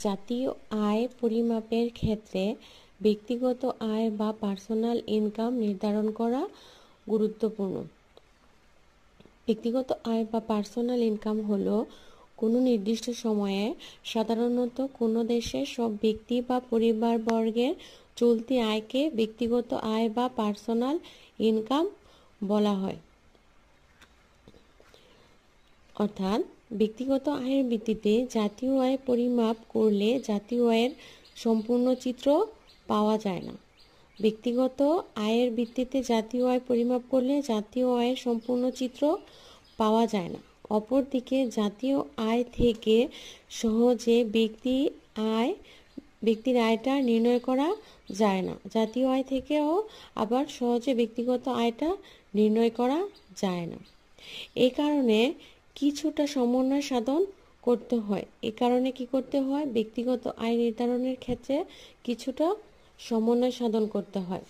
জাতীয় আয় পরিমাপের ক্ষেত্রে ব্যক্তিগত আয় বা পার্সোনাল ইনকাম নির্ধারণ করা গুরুত্বপূর্ণ। ব্যক্তিগত আয় বা পার্সোনাল ইনকাম হলো কোনো নির্দিষ্ট সময়ে সাধারণত কোনো দেশের সব ব্যক্তি বা পরিবারবর্গের চলতি আয়কে ব্যক্তিগত আয় বা পার্সোনাল ইনকাম বলা হয়। অর্থাৎ ব্যক্তিগত আয়ের ভিত্তিতে জাতীয় আয় পরিমাপ করলে জাতীয় আয়ের সম্পূর্ণ চিত্র পাওয়া যায় না। ব্যক্তিগত আয়ের ভিত্তিতে জাতীয় আয় পরিমাপ করলে জাতীয় আয়ের সম্পূর্ণ চিত্র পাওয়া যায় না। অপরদিকে জাতীয় আয় থেকে সহজে ব্যক্তির আয়টা নির্ণয় করা যায় না। জাতীয় আয় থেকেও আবার সহজে ব্যক্তিগত আয়টা নির্ণয় করা যায় না। এই কারণে কিছুটা সমন্বয় সাধন করতে হয়। এই কারণে কি করতে হয়? ব্যক্তিগত আয় নির্ধারণের ক্ষেত্রে কিছুটা সমন্বয় সাধন করতে হয়।